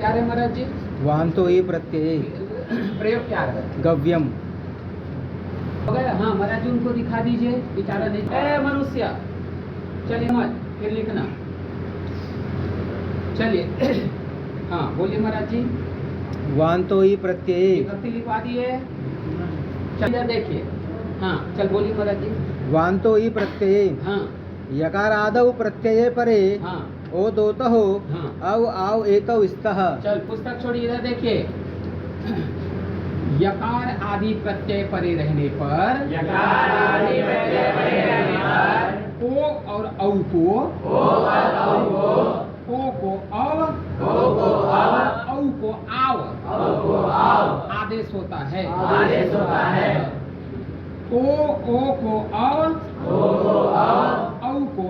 क्या है महाराज जी? वांतो ही प्रत्यय प्रयोग क्या है? गव्यम। हो गया? हाँ महाराज जी उनको दिखा दीजिए, बेचारा नहीं। ए मनुष्य चलिए मत फिर लिखना। चलिए हाँ बोलिए महाराज जी। वांतो ही प्रत्यय विभक्ति लिखवा दिए। चलिए देखिए। हाँ चल बोलिए महाराज जी। वांतो ही प्रत्यय हाँ यकारादौ प्रत्यय परे हाँ ओ दोत हो हाँ। औ आव एतौ स्तः। चल पुस्तक छोड़िए, इधर देखिए। यकार आदि प्रत्यय परे रहने पर ओ और औ को ओ को अव औ को आव आदेश होता है। ओ को अव औ को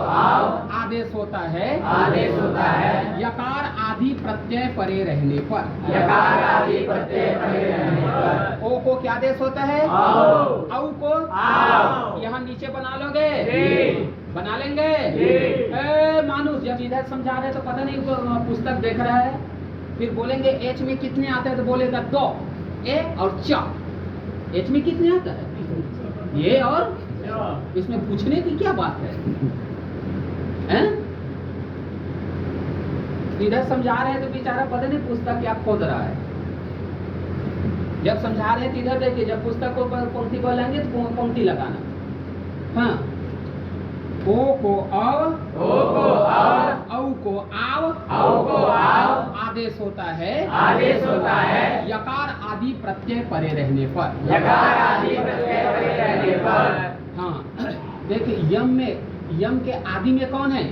आव आदेश होता है। यकार आदि प्रत्यय परे रहने पर ओ को क्या आदेश होता है? औ को यहाँ नीचे बना लोगे? बना लेंगे? ए मानुष जब इधर समझा रहे तो पता नहीं पुस्तक देख रहा है, फिर बोलेंगे एच में कितने आते हैं तो बोलेगा 2 ए और च। एच में कितने आता है? ये और इसमें पूछने की क्या बात है? हैं? इधर समझा रहे हैं तो बेचारा पता नहीं पुस्तक क्या खोद रहा है। जब समझा रहे हैं तो इधर देखिए, जब पुस्तक को पंक्ति बोलेंगे तो पंक्ति लगाना। हाँ ओ को अव औ को आव आदेश होता है। यकार आदि प्रत्यय परे रहने पर। हाँ देखिए यम के आदि में कौन है?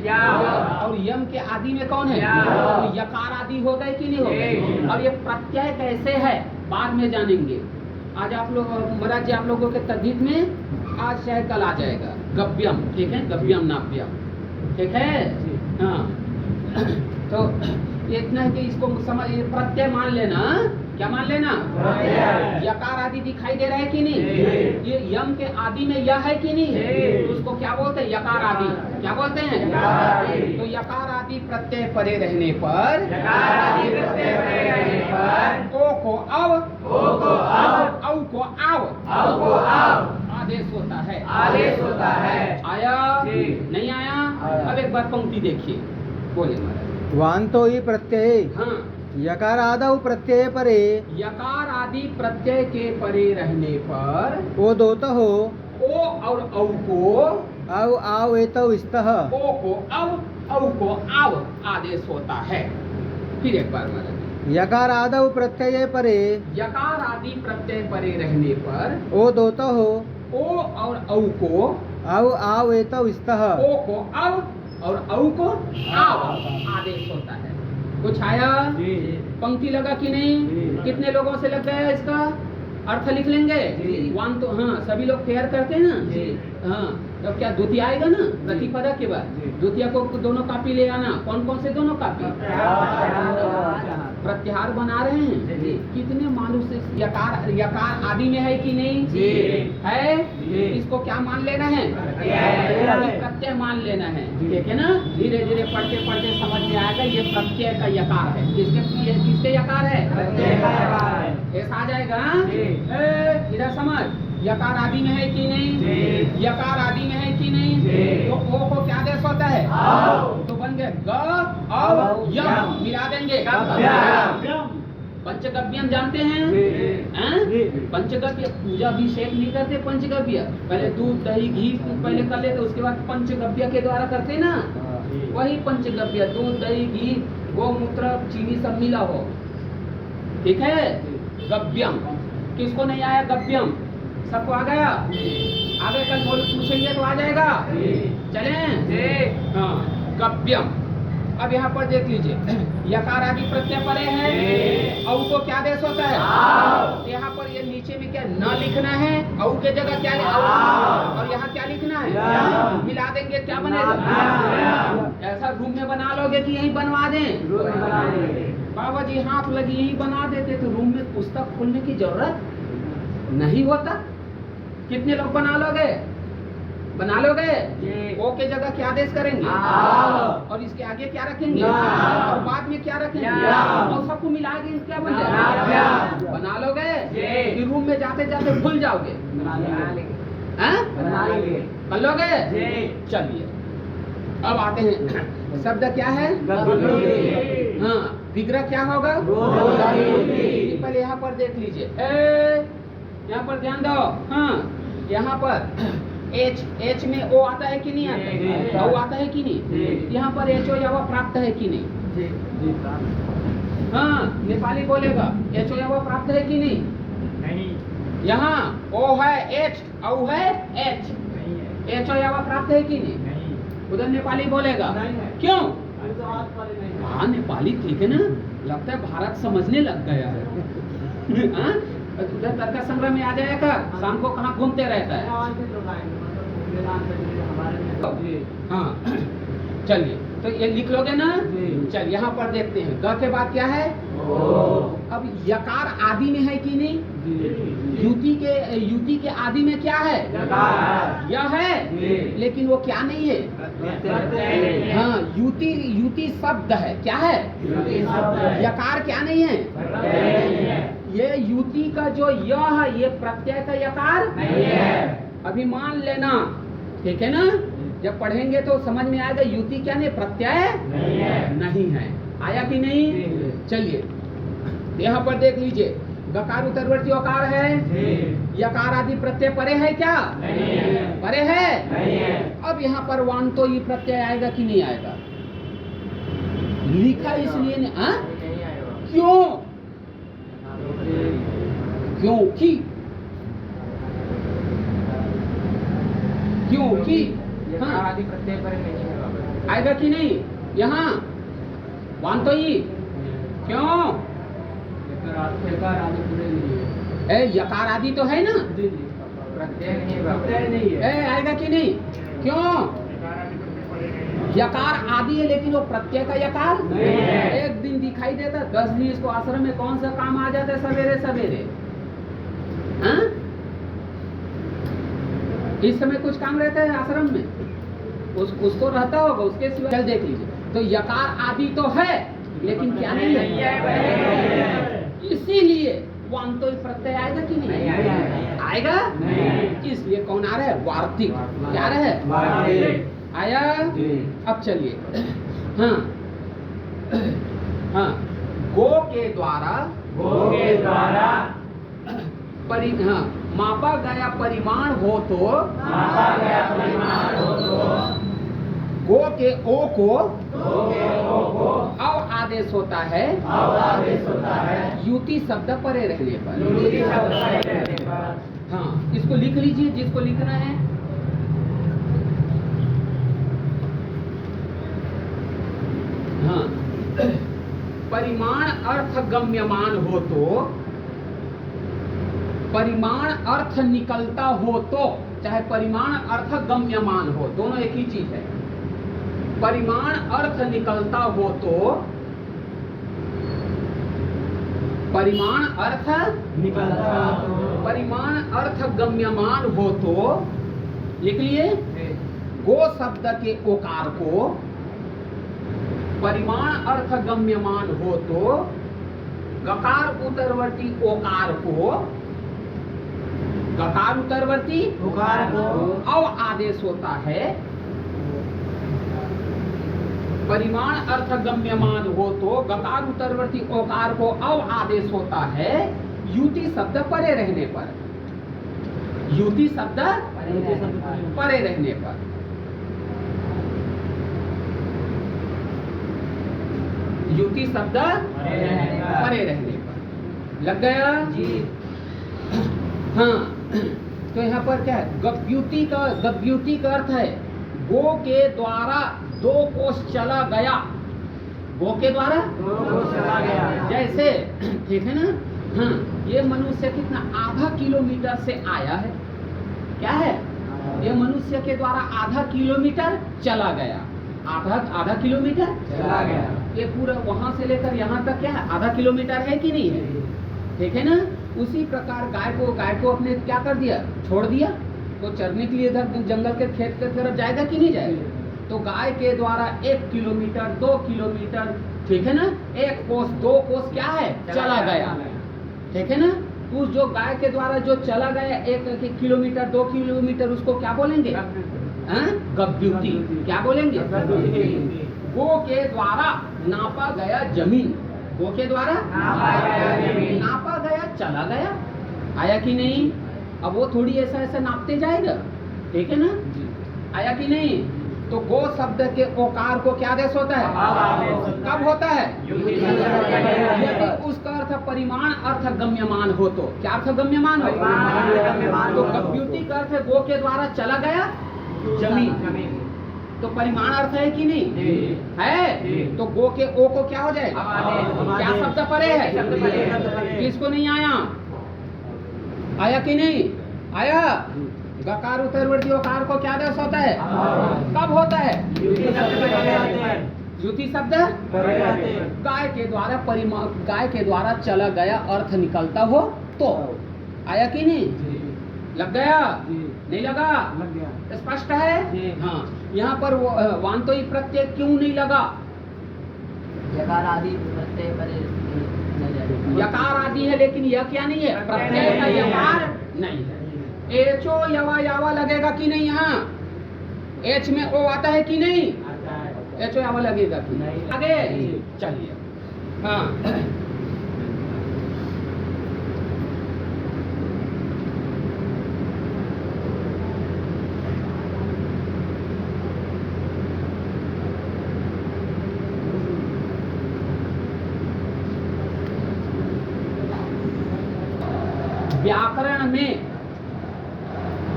और यम के आदि में कौन है? तो यकार आदि हो गए कि नहीं हो गए? और ये प्रत्यय कैसे है बाद में जानेंगे। आज आप लोग महाराज जी आप लोगों के तद्धित में आज चाहे कल आ जाएगा गव्यम। ठीक है, गव्यम नाव्यम। ठीक है हाँ। तो इतना है कि इसको समझ, प्रत्यय मान लेना। क्या मान लेना? यकार आदि दिखाई दे रहा है कि नहीं? ये यम के आदि में यह है कि नहीं? तो उसको क्या बोलते हैं? यकार आदि। क्या बोलते हैं? तो यकार आदि प्रत्यय परे रहने पर ओ को अव औ को आव आदेश होता है। आया नहीं आया? अब एक बार पंक्ति देखिए, बोले महाराज। वांतो ही प्रत्यय हाँ यकारादौ प्रत्यय परे यकार आदि प्रत्यय के परे रहने पर ओ दोत हो ओ और औ को औ आव एतौ स्तः। ओ को अव औ को आव आदेश होता है। फिर एक बार महाराज। यकारादौ प्रत्यय परे यकार आदि प्रत्यय परे रहने पर ओ दोत हो ओ और औ को औ आव एतौ स्तः। ओ को अव और औ को आव आदेश होता है। कुछ आया? पंक्ति लगा कि नहीं? कितने लोगों से लग गया इसका अर्थ? लिख लेंगे वन तो। हाँ सभी लोग फेयर करते हैं ना। हाँ तो क्या द्वितीय आएगा ना प्रतिपदा के बाद? द्वितीय को दोनों कॉपी ले आना। कौन कौन से दोनों कॉपी? प्रत्याहार बना रहे हैं। कितने मानुष यकार आदि में है कि नहीं है? इसको क्या मान लेना है? प्रत्यय मान लेना है। ठीक है ना? धीरे धीरे पढ़ते पढ़ते समझ में आएगा ये प्रत्यय का यकार है। किसके यकार है? ऐसा आ जाएगा। इधर समझ, यकार आदि में है कि नहीं? यकार आदि में है कि नहीं? तो ओ को क्या आदेश होता है? तो बन गए ग और यम मिला देंगे। पंचगव्यम जानते हैं? पंचगव्य पूजा अभिषेक नहीं करते। पंचगव्य पहले दूध दही घी पहले कर लेते, उसके बाद पंचगव्य के द्वारा करते ना। वही पंचगव्य, दूध दही घी गोमूत्र चीनी सब मिला हो। ठीक है? गव्यम। किसको नहीं आया गव्यम? सबको आ गया? आगे कल बोल पूछेंगे तो आ जाएगा। चलें? हाँ गव्यम। अब यहाँ पर देख लीजिए, यकार आदि प्रत्यय परे है। औ को क्या आदेश होता है? यहाँ पर ये नीचे में क्या न लिखना है? औ के जगह क्या और यहाँ क्या लिखना है? मिला देंगे, क्या बनेगा? ऐसा रूम में बना लोगे कि यही बनवा दें? बाबा जी हाथ लगी यही बना देते तो रूम में पुस्तक खोलने की जरूरत नहीं होता। कितने लोग बना लोगे? बना लोगे? ओ के जगह क्या आदेश करेंगे? और इसके आगे क्या रखेंगे? और बाद में क्या कि नहीं? और सबको मिला के क्या बन जाएगा? बना लोगे कि रूम में जाते जाते भूल जाओगे? हैं? कर लोगे? चलिए अब आते हैं, शब्द क्या है? हाँ, विग्रह क्या होगा? पहले यहाँ पर देख लीजिए, यहाँ पर ध्यान दो। हाँ, यहाँ पर एच में ओ आता है कि नहीं आता है? ओ आता है कि नहीं? यहाँ पर एच ओ या वह प्राप्त है कि नहीं? हाँ, नेपाली बोलेगा एच ओ या वह प्राप्त है कि नहीं? यहाँ ओ है एच, औ है एच, एच ओ या वह प्राप्त है कि नहीं? उधर नेपाली बोलेगा क्यों? हाँ, नेपाली ठीक है ना, लगता है भारत समझने लग गया है। हाँ? उधर तर्क संग्रह में आ जाएगा, शाम को कहाँ घूमते रहता है? हाँ, चलिए तो ये लिख लोगे ना? चल यहाँ पर देखते हैं, ग के बाद क्या है? अब यकार आदि में है कि नहीं? युति के आदि में क्या है? यह है, लेकिन वो क्या नहीं है? हाँ, युति शब्द है, क्या है? यकार क्या नहीं है? ये युति का जो यह है, ये प्रत्यय का यकार नहीं है। अभी मान लेना, ठीक है ना? जब पढ़ेंगे तो समझ में आएगा युति क्या नहीं, प्रत्यय नहीं है। आया कि नहीं? चलिए यहाँ पर देख लीजिए, गकार उत्तरवर्ती ओकार है, यकार आदि प्रत्यय परे है क्या? परे है। अब यहाँ पर वान तो ये प्रत्यय आएगा कि नहीं आएगा? लिखा इसलिए नहीं, क्यों? क्योंकि हाँ, आदि प्रत्यय परे नहीं है, आएगा कि नहीं? यहाँ वान तो ही क्यों? यकार आदि तो है ना, प्रत्यय नहीं है, आएगा कि नहीं? क्यों? यकार आदि है, लेकिन वो प्रत्यय का यकार नहीं है। एक दिन दिखाई देता, 10 दिन इसको आश्रम में कौन सा काम आ जाता है? सवेरे सवेरे इस समय कुछ काम रहता है आश्रम में, उसको रहता होगा, उसके सिवा। चल देख लीजिए, तो यकार आदि तो है, लेकिन क्या नहीं है? इसीलिए वान तो प्रत्यय आएगा कि नहीं? आएगा नहीं। इसलिए कौन आ रहा है? वार्तिक। क्या आ रहा है? आया। अब चलिए, हाँ हाँ, गो के द्वारा हाँ, मापा गया परिमाण हो तो गो के ओ को अव आदेश होता है, युति शब्द परे रहने पर। हाँ, इसको लिख लीजिए जिसको लिखना है। हाँ, परिमाण अर्थ गम्यमान हो तो, परिमाण अर्थ निकलता हो तो, चाहे परिमाण अर्थ गम्यमान हो, दोनों एक ही चीज है। परिमाण अर्थ निकलता हो तो, परिमाण अर्थ निकलता हो, परिमाण अर्थ गम्यमान हो तो, लिख लिए, गो शब्द के ओकार को परिमाण अर्थ गम्यमान हो तो, गकार उत्तरवर्ती ओकार को, गकार उत्तरवर्ती ओकार को अव आदेश होता है। परिमाण अर्थ गम्यमान हो तो गकार उत्तरवर्ती ओकार को अव आदेश होता है, युति शब्द परे रहने पर। युति शब्द परे रहने पर। युति शब्द परे रहने पर। लग गया जी? हाँ, तो यहाँ पर क्या है? गव्युति का अर्थ है गो के द्वारा 2 कोस चला गया। गो के द्वारा 2 कोस चला गया, जैसे, ठीक है ना? हाँ, ये मनुष्य कितना आधा किलोमीटर से आया है, क्या है? ये मनुष्य के द्वारा आधा किलोमीटर चला गया, आधा किलोमीटर चला गया। ये पूरा वहां से लेकर यहाँ तक क्या है? आधा किलोमीटर है कि नहीं है? ठीक है ना? उसी प्रकार गाय को अपने क्या कर दिया? छोड़ दिया, तो चरने के लिए इधर जंगल के खेत की तरफ जाएगा कि नहीं जाएगा? तो गाय के द्वारा 1 किलोमीटर 2 किलोमीटर ठीक है ना। एक कोस, दो कोस क्या है, चला गया, ठीक है ना। उस जो गाय के द्वारा जो चला गया 1 किलोमीटर 2 किलोमीटर, उसको क्या बोलेंगे, गव्युति। क्या बोलेंगे, गो के द्वारा नापा गया जमीन, गो के द्वारा नापा गया, चला गया, आया कि नहीं। अब वो थोड़ी ऐसा ऐसा नापते जाएगा, ठीक है ना, आया कि नहीं। तो गो शब्द के ओकार को क्या आदेश होता है, कब होता है, यदि उसका अर्थ परिमाण अर्थ गम्यमान हो तो। क्या अर्थ गम्यमान हो, तो गव्युति का अर्थ गो के द्वारा चला गया जमीन, तो परिमाण अर्थ है कि नहीं है। तो गो के ओ को क्या हो जाएगा, क्या शब्द परे है, किसको नहीं आया, आया कि नहीं आया। गकार उत्तरवर्ती ओकार को क्या आदेश होता है, कब होता है, युति शब्द गाय के द्वारा परिमाण, गाय के द्वारा चला गया अर्थ निकलता हो तो। आया कि नहीं, लग गया, नहीं लगा, स्पष्ट है। हाँ, यहाँ पर वांतोई प्रत्यय क्यों नहीं लगा, यकार आदि प्रत्यय परे यकार आदि है, लेकिन यह क्या नहीं है, प्रत्यय का यकार नहीं है। एचो यवा यावा लगेगा कि नहीं, यहाँ एच में ओ आता है कि नहीं, एचो यावा लगेगा कि नहीं, आगे चलिए। हाँ,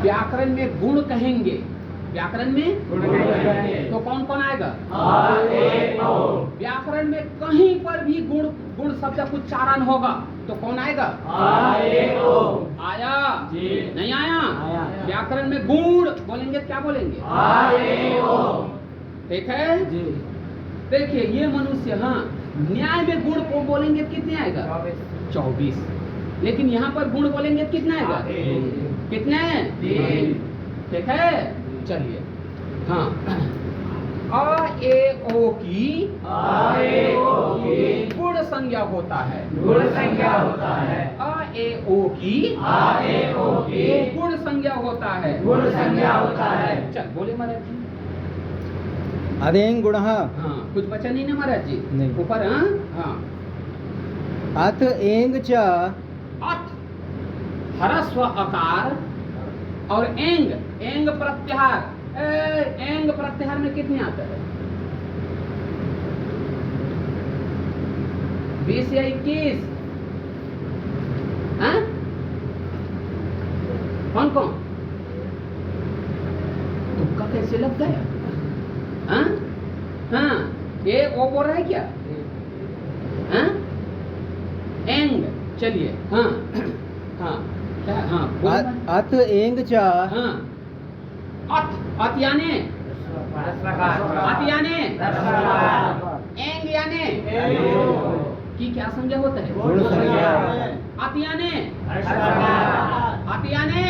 व्याकरण में गुण कहेंगे, व्याकरण में तो कौन कौन आएगा, व्याकरण में कहीं पर भी गुण, गुण शब्द का उच्चारण होगा तो कौन आएगा, आया, नहीं आया। व्याकरण में गुण बोलेंगे, क्या बोलेंगे, ठीक है। देखिए ये मनुष्य, हाँ, न्याय में गुण को बोलेंगे कितने आएगा, 24, लेकिन यहाँ पर गुण बोलेंगे कितना आएगा, कितने, ठीक है। चलिए, हाँ, आ ए ओ की गुण संज्ञा होता है, गुण संज्ञा होता है, आ ए ओ की गुण संज्ञा होता है, गुण संज्ञा होता है। चल बोले महाराज जी, अदेंग गुणः, हाँ, कुछ बचा नहीं ना महाराज जी, नहीं। ऊपर, हाँ, हाँ, अथ एंग च अथ ह्रस्व अकार और एंग, एंग प्रत्याहार, एंग प्रत्याहार में कितने आता है, 20 या 21, हाँ, कौन कौन, तुक्का कैसे लग गया, हाँ, हाँ, ये वो बोल रहा है क्या, हाँ, एंग, चलिए, हाँ, हाँ, क्या, हाँ, बोलो। अथ एंग च हाँ, अथ याने, अथ याने, एंग याने की क्या संज्ञा होता है, गुण संज्ञा। अथ याने, अथ याने,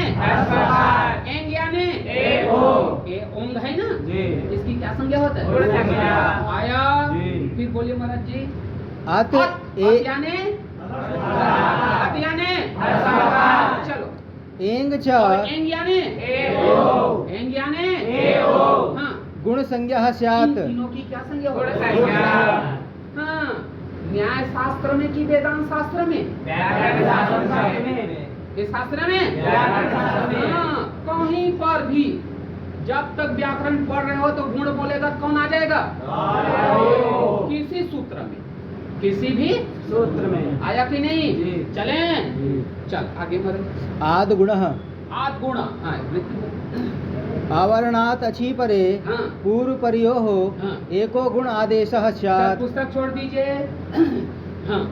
एंग याने, ए ओंग है ना, इसकी क्या संज्ञा होता है, गुण संज्ञा। आया, फिर बोलिए महाराज जी, अथ अथ याने, अथ याने, चलो, एंग च और एंग याने, एंग याने, हाँ, गुण संज्ञा स्यात्। इन तीनों की क्या संज्ञा गुण होती है? संज्ञा। हाँ, न्याय शास्त्र में कि वेदांत शास्त्र में, व्याकरण शास्त्र में, इस शास्त्र में, व्याकरण शास्त्र में। हाँ, कहीं पर भी जब तक व्याकरण पढ़ रहे हो तो गुण बोलेगा तो कौन आ जाएगा, किसी सूत्र में, किसी भी सूत्र में आया कि नहीं, जी। चलें, चल आगे बढ़े। आद गुणः आद गुण, हाँ, वृत्ति, आवरणात् अचि परे हाँ। पूर्व परियोः हाँ। एको गुण आदेशः सर, स्यात्। पुस्तक छोड़ दीजिए। हाँ,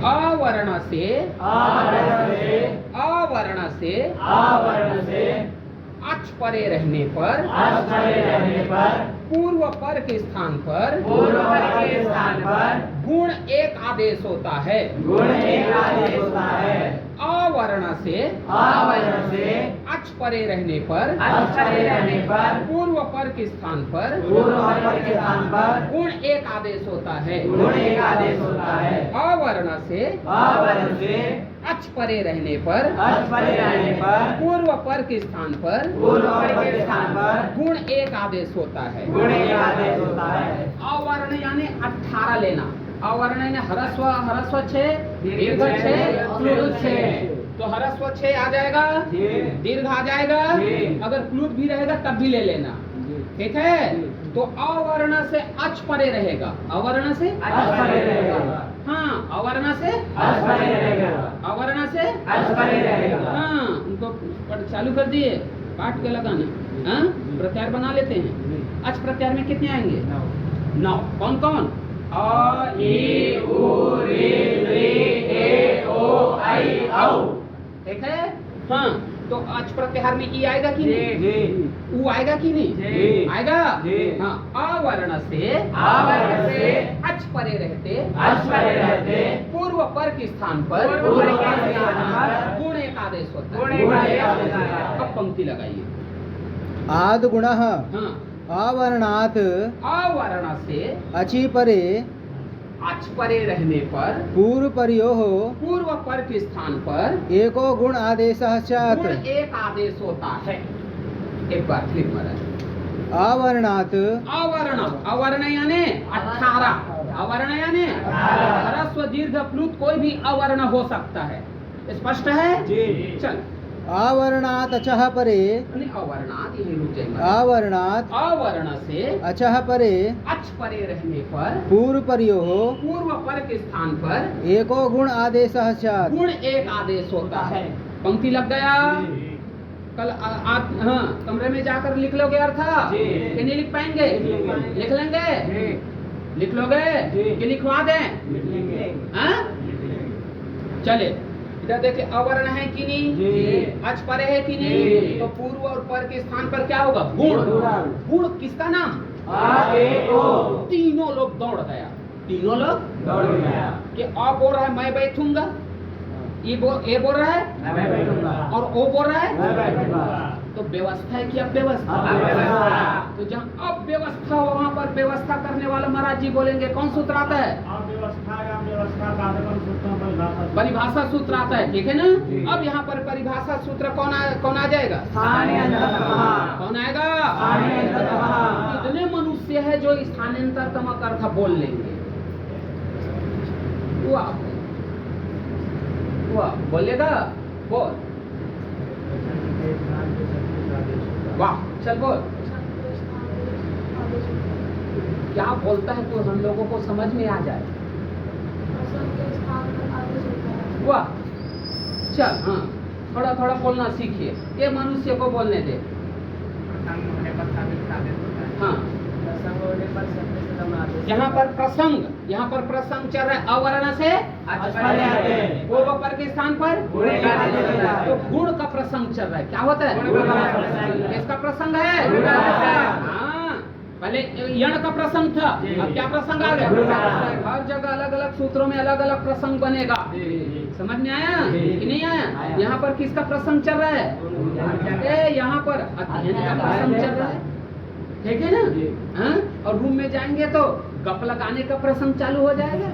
आवरण से, आवरण से अच परे रहने पर, पूर्व पर के स्थान पर गुण एक आदेश होता है। गुण एक आदेश होता है। आवरण से आवरण से अच अच परे रहने पर पूर्व पर के स्थान पर गुण एक आदेश होता है। अवर्ण से अच परे रहने पर पूर्व पर के स्थान पर गुण एक आदेश होता है। अवर्ण यानी 18 लेना। अवर्ण यानी ह्रस्व 6, दीर्घ 6, प्लुत 6। तो ह्रस्व 6 आ जाएगा, दीर्घ आ जाएगा, अगर प्लुत भी रहेगा तब भी ले लेना, ठीक है। तो अवर्ण से अच परे रहेगा। अवर्ण से हाँ, अवर्ण से हाँ, उनको चालू कर दिए, काट के लगाना। हाँ, प्रत्यार बना लेते हैं। अच प्रत्यार में कितने आएंगे? 9। कौन कौन? अ, ई, उ, री, री, ए, ओ, आई, औ। ठीक है। हाँ, तो अच प्रत्याहार में ई आएगा कि नहीं? उ आएगा कि नहीं? आएगा। हाँ, अवर्ण से अच परे रहते पूर्व पर के स्थान पर गुण एक आदेश होता है। अब पंक्ति लगाइए। आद गुणः हाँ, अवर्णात् अवर्ण से अचि परे अच परे रहने पर पूर्व परयोः पूर्व पर के स्थान पर एको गुण आदेशः स्यात्। गुण एक आदेश होता है। एक बार फिर मरा। अवर्णात् अवर्ण यानी 18। अवर्ण यानी ह्रस्व दीर्घ प्लुत कोई भी अवर्ण हो सकता है। स्पष्ट है? चल। अवर्णात् अचः परे अवर्णात यही रुक जाएंगे। अवर्णात् अवर्ण से अचः परे अच परे रहने पर पूर्व परयोः पूर्व पर के स्थान पर एको गुण आदेशः स्यात्। गुण एक आदेश होता है। पंक्ति लग गया। कल आप हाँ, कमरे में जाकर लिख लोगे अर्थ कि नहीं लिख पाएंगे? लिख लेंगे? लिख लोगे कि लिखवा दें? हाँ? चले इधर देखिए, अवर्ण है कि नहीं? अच परे है कि नहीं? तो पूर्व और पर के स्थान पर क्या होगा? गुण। गुण किसका नाम? तीनों लोग दौड़ गया। तीनों लोग कि अ बोल रहा है मैं बैठूंगा, ये बोल रहा है, और ओ बोल रहा है। तो व्यवस्था है कि अव्यवस्था? तो जहाँ अव्यवस्था हो वहाँ पर व्यवस्था करने वाला महाराज जी बोलेंगे कौन सूत्र आता है? परिभाषा सूत्र आता है, ठीक है ना? अब यहाँ पर परिभाषा सूत्र कौन आ जाएगा? कौन आएगा? इतने मनुष्य है जो स्थानांतरतमक अर्थ बोल लेंगे। वाह, बोलेगा? बोल। वाह, चल बोल। क्या बोलता है तो हम लोगों को समझ में आ जाए। वाह, चल। हाँ, थोड़ा थोड़ा बोलना सीखिए। ये मनुष्य को बोलने दे। हाँ, यहाँ पर प्रसंग चल रहा है। अवर्ण से पूर्व पर के स्थान पर तो गुण का प्रसंग चल रहा है। क्या होता है? किसका प्रसंग है? हाँ, पहले यण का प्रसंग था, अब क्या प्रसंग आ गया? हर जगह अलग अलग सूत्रों में अलग अलग प्रसंग बनेगा। समझ में आया कि नहीं आया? यहाँ पर किसका प्रसंग चल रहा है? यहाँ पर अध्ययन का प्रसंग चल रहा है, ठीक है ना? हाँ? और रूम में जाएंगे तो गप लगाने का प्रसंग चालू हो जाएगा,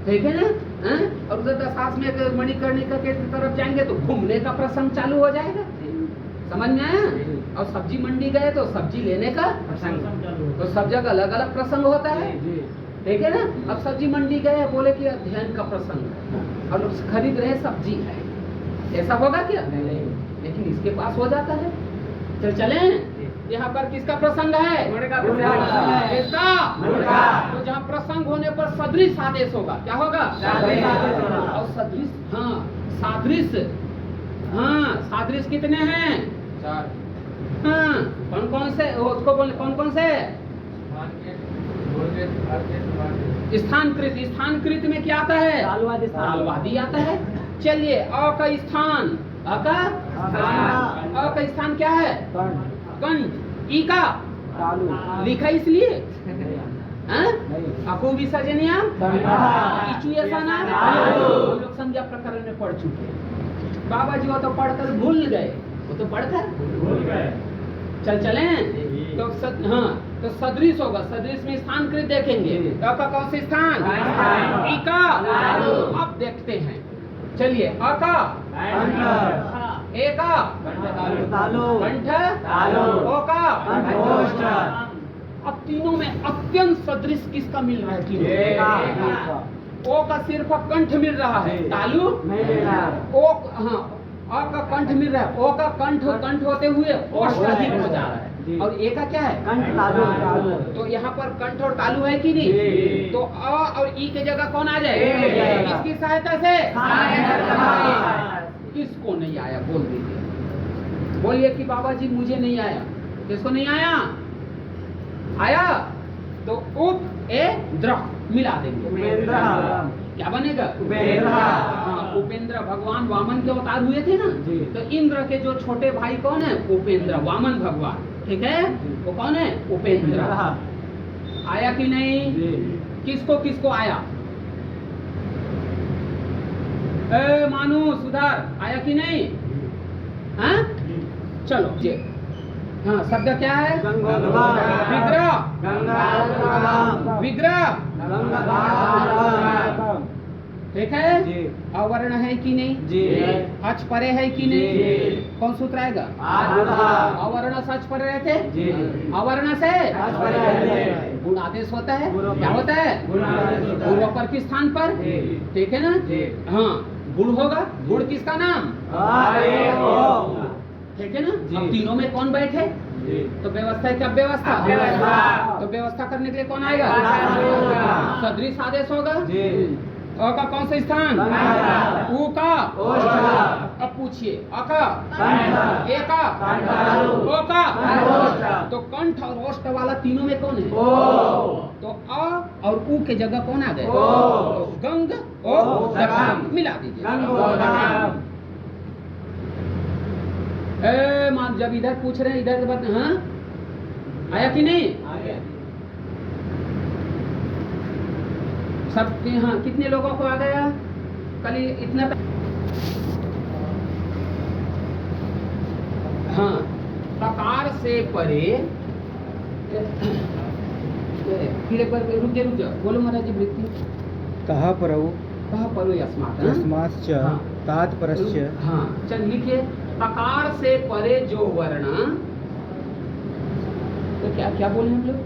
ठीक है ना? हाँ? और उधर दशास में मणिकर्णिका के तरफ जाएंगे तो घूमने का प्रसंग चालू हो जाएगा। समझ में आया? और सब्जी मंडी गए तो सब्जी लेने का प्रसंग, तो सब जगह अलग अलग प्रसंग होता है, ठीक है ना? अब सब्जी मंडी गए, बोले कि अध्ययन का प्रसंग और लोग खरीद रहे सब्जी है, ऐसा होगा क्या? लेकिन इसके पास हो जाता है। चले यहाँ पर किसका प्रसंग है? किसका? तो जहाँ प्रसंग होने पर सदृश आदेश होगा। क्या होगा? और सदृश, हाँ, सादृश। हाँ, सादृश कितने हैं? 4। हाँ, कौन कौन से? उसको बोले कौन कौन से? स्थानकृत में क्या आता है? तालवादी आता है। चलिए, अ का स्थान, अ का स्थान क्या है? कंठ। ई का लिखा इसलिए अको विसर्जनिया इचु ऐसा ना, हम लोग संज्ञा प्रकरण में पढ़ चुके। बाबा जी वो तो पढ़कर भूल गए, वो तो पढ़कर चल चले। तो तो सदृश होगा, सदृश में स्थान कृत देखेंगे। अ का कौन से स्थान? ई का। अब देखते हैं, चलिए अ का, ए का, कंठ, ओ का। अब तीनों में अत्यंत सदृश किसका मिल रहा है? तीनों। ओ का सिर्फ कंठ मिल रहा है, तालु नहीं मिल रहा। ओ हाँ, अ का कंठ मिल रहा है, ओ का कंठ होते हुए ओष्ठ अधिक हो जा रहा है। और ए का क्या है? कंठ तालु। तो यहाँ पर कंठ और तालु है कि नहीं? तो अ और ई के जगह कौन आ जाए? किसकी सहायता से? किसको नहीं आया बोल दीजिए, बोलिए कि बाबा जी मुझे नहीं आया। किसको नहीं आया? आया तो उप ए द्र मिला देंगे। उपेंद्र। क्या बनेगा? उपेंद्र। हाँ, उपेंद्र भगवान वामन के अवतार हुए थे ना, जी। तो इंद्र के जो छोटे भाई कौन है? उपेंद्र, वामन भगवान, ठीक है। वो कौन है? उपेंद्र। आया कि नहीं? किसको किसको आया? ए मानू सुधार, आया कि नहीं? हाँ चलो जी। हाँ शब्द क्या है? विग्रह, विग्रह, ठीक है। अवर्ण है कि नहीं? अच परे है कि नहीं? कौन सूत्र आएगा? अवर्ण से अच परे रहते, अवर्ण से गुण आदेश होता है। क्या होता है? पूर्व पर किस स्थान पर? ठीक है ना। हाँ गुण होगा, गुण किसका नाम? ठीक है ना। अब तीनों में कौन बैठे? तो व्यवस्था है क्या? व्यवस्था। तो व्यवस्था करने के लिए कौन आएगा? सदृश आदेश होगा। अ का कौन सा स्थान? उ का। अब पूछिए अ का, ए का, ओ का। तो कंठ और ओष्ठ वाला तीनों में कौन है? तो अ और उ के जगह कौन आ गए? तो गंग ओ दगम मिला दीजिए। ए मान जब इधर पूछ रहे हैं इधर बात, हाँ आया कि नहीं? सबके हाँ कितने लोगों को आ गया? कल इतना हाँ प्रकार से परे। फिर एक बार रुक जाओ, बोलो महाराज जी वृत्ति। कहा परौ कहाँ परो यस्मात्, हाँ? यस्माच्च हाँ। तात्परस्य। हाँ चल लिखिए, प्रकार से परे जो वर्ण। तो क्या क्या बोले हम लोग?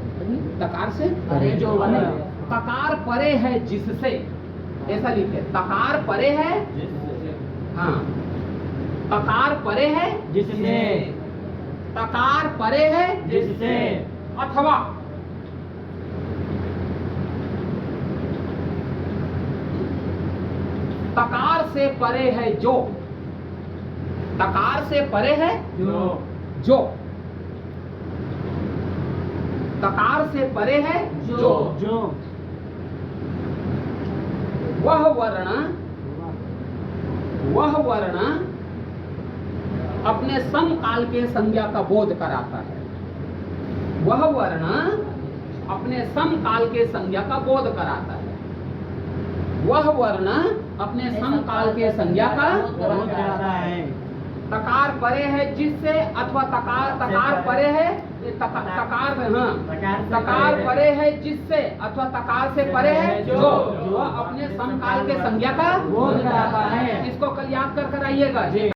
तकार से परे जो वर्ण। तकार परे है जिससे, ऐसा लिखे। तकार परे है, हाँ तकार परे है जिससे, तकार परे है जिससे, अथवा तकार से परे है जो, तकार से परे है जो, तकार से परे है जो, वह वर्ण अपने समकाल के संज्ञा का बोध कराता है। वह वर्ण अपने समकाल के संज्ञा का बोध कराता है। वह वर्ण अपने समकाल के संज्ञा का बोध कराता है। तकार परे है जिससे, अथवा तकार परे है, तकार परे है जिससे, अथवा तकार से परे है जो, वह अपने समकाल के संज्ञा का बोध कराता है। इसको कल याद कर आइएगा।